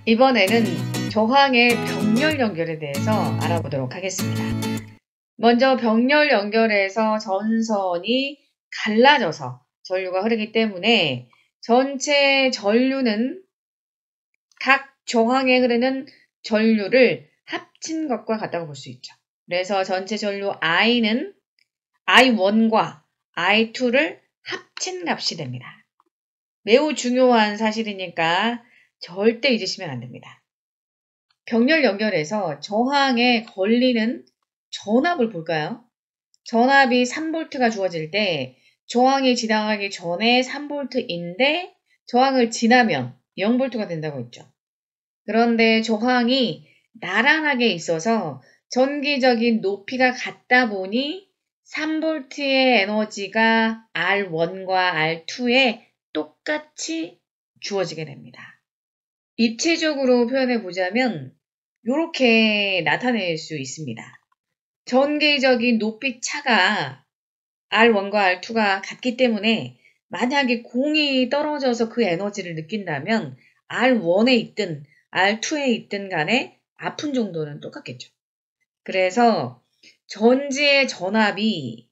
이번에는 저항의 병렬 연결에 대해서 알아보도록 하겠습니다. 먼저 병렬 연결에서 전선이 갈라져서 전류가 흐르기 때문에 전체 전류는 각 저항에 흐르는 전류를 합친 것과 같다고 볼 수 있죠. 그래서 전체 전류 I는 I1과 I2를 합친 값이 됩니다. 매우 중요한 사실이니까 절대 잊으시면 안 됩니다. 병렬 연결에서 저항에 걸리는 전압을 볼까요? 전압이 3V가 주어질 때 저항이 지나가기 전에 3V인데 저항을 지나면 0V가 된다고 했죠. 그런데 저항이 나란하게 있어서 전기적인 높이가 같다 보니 3V의 에너지가 R1과 R2에 똑같이 주어지게 됩니다. 입체적으로 표현해 보자면 이렇게 나타낼 수 있습니다. 전기적인 높이 차가 R1과 R2가 같기 때문에 만약에 공이 떨어져서 그 에너지를 느낀다면 R1에 있든 R2에 있든 간에 아픈 정도는 똑같겠죠. 그래서 전지의 전압이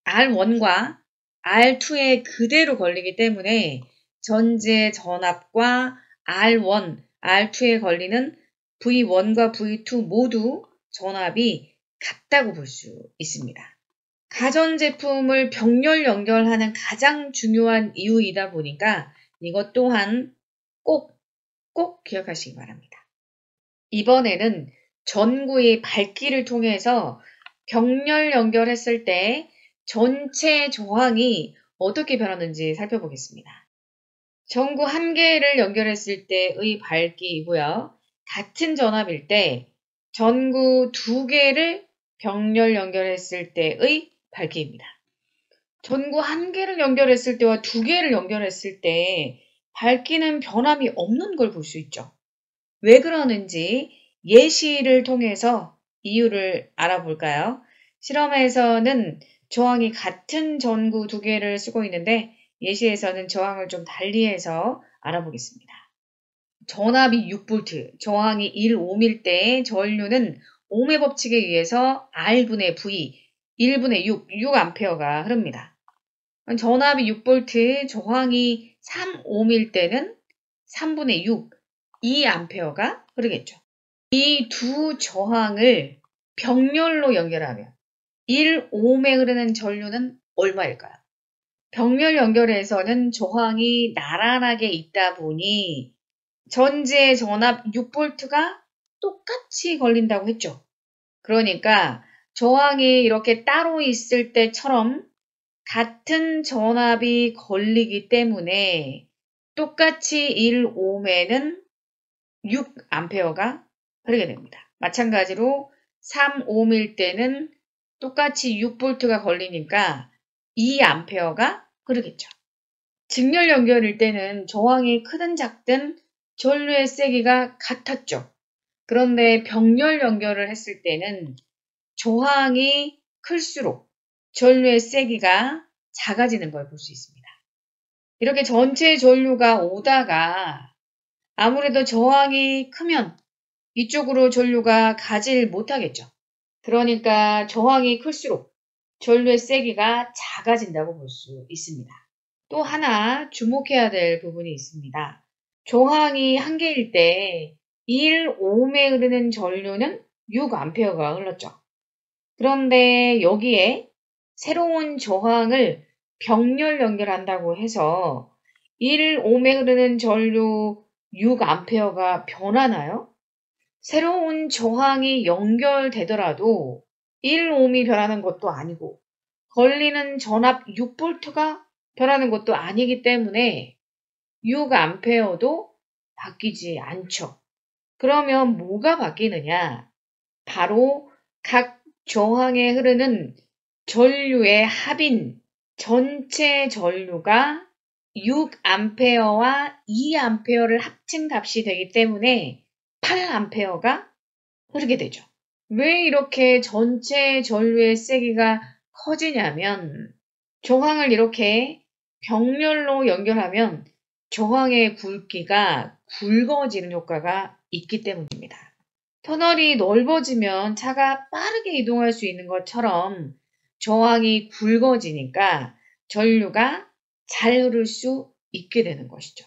R1과 R2에 그대로 걸리기 때문에 전지의 전압과 R1, R2에 걸리는 V1과 V2 모두 전압이 같다고 볼 수 있습니다. 가전제품을 병렬 연결하는 가장 중요한 이유이다 보니까 이것 또한 꼭 기억하시기 바랍니다. 이번에는 전구의 밝기를 통해서 병렬 연결했을 때 전체 저항이 어떻게 변하는지 살펴보겠습니다. 전구 한 개를 연결했을 때의 밝기이고요. 같은 전압일 때 전구 두 개를 병렬 연결했을 때의 밝기입니다. 전구 한 개를 연결했을 때와 두 개를 연결했을 때 밝기는 변함이 없는 걸 볼 수 있죠. 왜 그러는지 예시를 통해서 이유를 알아볼까요? 실험에서는 저항이 같은 전구 두 개를 쓰고 있는데 예시에서는 저항을 좀 달리해서 알아보겠습니다. 전압이 6V, 저항이 1옴일 때 전류는 옴의 법칙에 의해서 R분의 V, 1분의 6A가 흐릅니다. 전압이 6V, 저항이 3옴일 때는 3분의 6, 2A가 흐르겠죠. 이 두 저항을 병렬로 연결하면 1옴에 흐르는 전류는 얼마일까요? 병렬 연결에서는 저항이 나란하게 있다 보니 전지의 전압 6V가 똑같이 걸린다고 했죠. 그러니까 저항이 이렇게 따로 있을 때처럼 같은 전압이 걸리기 때문에 똑같이 1옴에는 6A가 흐르게 됩니다. 마찬가지로 3옴일 때는 똑같이 6V가 걸리니까 2A가 흐르겠죠. 직렬 연결일 때는 저항이 크든 작든 전류의 세기가 같았죠. 그런데 병렬 연결을 했을 때는 저항이 클수록 전류의 세기가 작아지는 걸 볼 수 있습니다. 이렇게 전체 전류가 오다가 아무래도 저항이 크면 이쪽으로 전류가 가질 못하겠죠. 그러니까 저항이 클수록 전류의 세기가 작아진다고 볼 수 있습니다. 또 하나 주목해야 될 부분이 있습니다. 저항이 한 개일 때 1옴에 흐르는 전류는 6A가 흘렀죠. 그런데 여기에 새로운 저항을 병렬 연결한다고 해서 1옴에 흐르는 전류 6A가 변하나요? 새로운 저항이 연결되더라도 1옴이 변하는 것도 아니고 걸리는 전압 6V가 변하는 것도 아니기 때문에 6A도 바뀌지 않죠. 그러면 뭐가 바뀌느냐? 바로 각 저항에 흐르는 전류의 합인 전체 전류가 6A와 2A를 합친 값이 되기 때문에 8A가 흐르게 되죠. 왜 이렇게 전체 전류의 세기가 커지냐면 저항을 이렇게 병렬로 연결하면 저항의 굵기가 굵어지는 효과가 있기 때문입니다. 터널이 넓어지면 차가 빠르게 이동할 수 있는 것처럼 저항이 굵어지니까 전류가 잘 흐를 수 있게 되는 것이죠.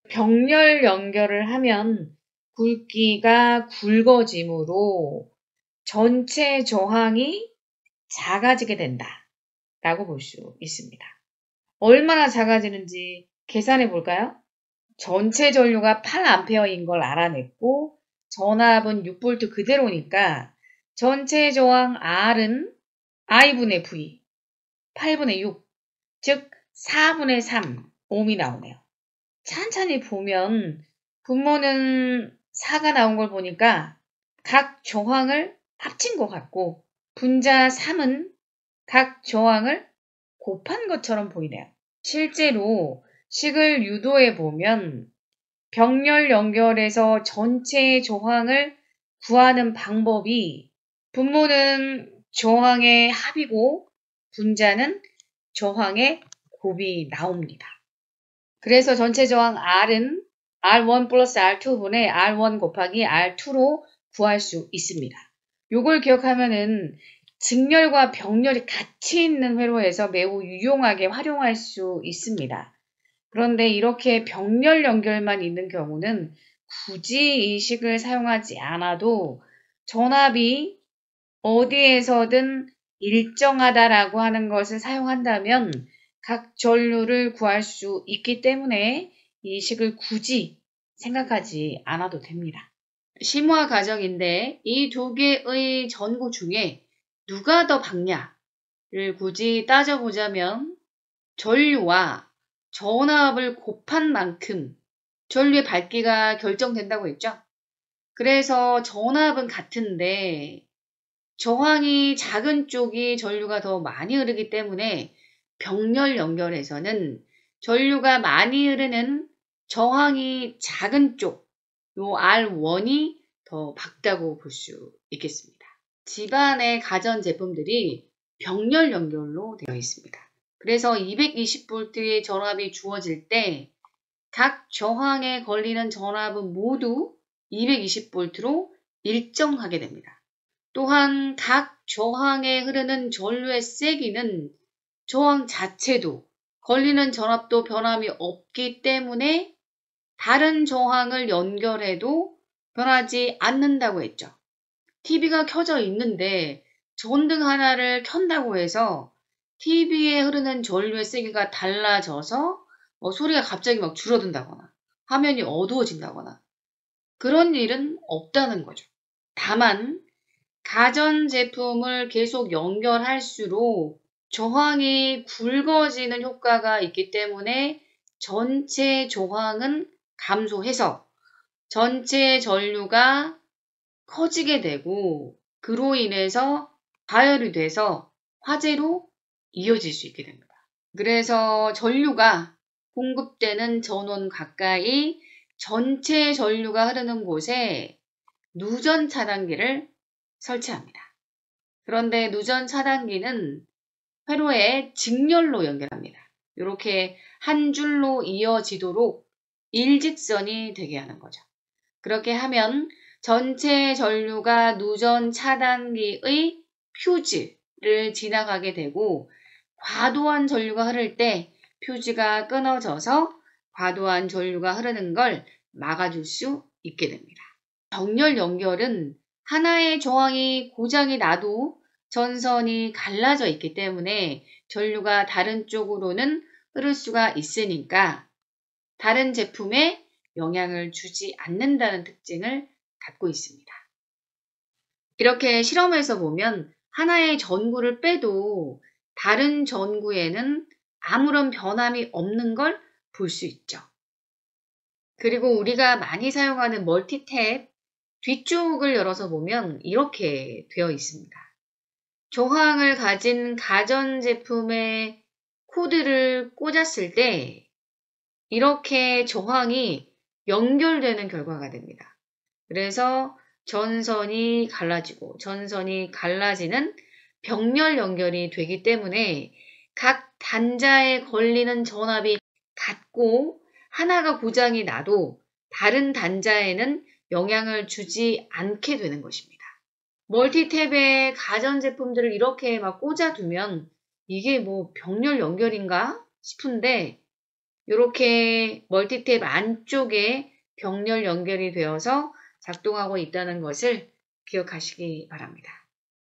병렬 연결을 하면 굵기가 굵어지므로 전체 저항이 작아지게 된다라고 볼 수 있습니다. 얼마나 작아지는지 계산해 볼까요? 전체 전류가 8A인 걸 알아냈고 전압은 6V 그대로니까 전체 저항 R은 I분의 V, 8분의 6, 즉 4분의 3 ohm이 나오네요. 찬찬히 보면 분모는 4가 나온 걸 보니까 각 저항을 합친 것 같고 분자 3은 각 저항을 곱한 것처럼 보이네요. 실제로 식을 유도해 보면 병렬 연결에서 전체 저항을 구하는 방법이 분모는 저항의 합이고 분자는 저항의 곱이 나옵니다. 그래서 전체 저항 R은 R1 플러스 R2분의 R1 곱하기 R2로 구할 수 있습니다. 요걸 기억하면은 직렬과 병렬이 같이 있는 회로에서 매우 유용하게 활용할 수 있습니다. 그런데 이렇게 병렬 연결만 있는 경우는 굳이 이 식을 사용하지 않아도 전압이 어디에서든 일정하다라고 하는 것을 사용한다면 각 전류를 구할 수 있기 때문에 이 식을 굳이 생각하지 않아도 됩니다. 심화 과정인데 이 두 개의 전구 중에 누가 더 밝냐를 굳이 따져보자면 전류와 전압을 곱한 만큼 전류의 밝기가 결정된다고 했죠. 그래서 전압은 같은데 저항이 작은 쪽이 전류가 더 많이 흐르기 때문에 병렬 연결에서는 전류가 많이 흐르는 저항이 작은 쪽, 요 R1이 더 밝다고 볼 수 있겠습니다. 집안의 가전제품들이 병렬 연결로 되어 있습니다. 그래서 220V의 전압이 주어질 때 각 저항에 걸리는 전압은 모두 220V로 일정하게 됩니다. 또한 각 저항에 흐르는 전류의 세기는 저항 자체도 걸리는 전압도 변함이 없기 때문에 다른 저항을 연결해도 변하지 않는다고 했죠. TV가 켜져 있는데 전등 하나를 켠다고 해서 TV에 흐르는 전류의 세기가 달라져서 소리가 갑자기 막 줄어든다거나 화면이 어두워진다거나 그런 일은 없다는 거죠. 다만 가전제품을 계속 연결할수록 저항이 굵어지는 효과가 있기 때문에 전체 저항은 감소해서 전체 전류가 커지게 되고 그로 인해서 가열이 돼서 화재로 이어질 수 있게 됩니다. 그래서 전류가 공급되는 전원 가까이 전체 전류가 흐르는 곳에 누전 차단기를 설치합니다. 그런데 누전 차단기는 회로에 직렬로 연결합니다. 이렇게 한 줄로 이어지도록 일직선이 되게 하는 거죠. 그렇게 하면 전체 전류가 누전 차단기의 퓨즈를 지나가게 되고 과도한 전류가 흐를 때 퓨즈가 끊어져서 과도한 전류가 흐르는 걸 막아줄 수 있게 됩니다. 병렬 연결은 하나의 저항이 고장이 나도 전선이 갈라져 있기 때문에 전류가 다른 쪽으로는 흐를 수가 있으니까 다른 제품에 영향을 주지 않는다는 특징을 갖고 있습니다. 이렇게 실험에서 보면 하나의 전구를 빼도 다른 전구에는 아무런 변함이 없는 걸 볼 수 있죠. 그리고 우리가 많이 사용하는 멀티탭 뒤쪽을 열어서 보면 이렇게 되어 있습니다. 저항을 가진 가전제품에 코드를 꽂았을 때 이렇게 저항이 연결되는 결과가 됩니다. 그래서 전선이 갈라지고 전선이 갈라지는 병렬 연결이 되기 때문에 각 단자에 걸리는 전압이 같고 하나가 고장이 나도 다른 단자에는 영향을 주지 않게 되는 것입니다. 멀티탭에 가전제품들을 이렇게 막 꽂아두면 이게 뭐 병렬 연결인가 싶은데 이렇게 멀티탭 안쪽에 병렬 연결이 되어서 작동하고 있다는 것을 기억하시기 바랍니다.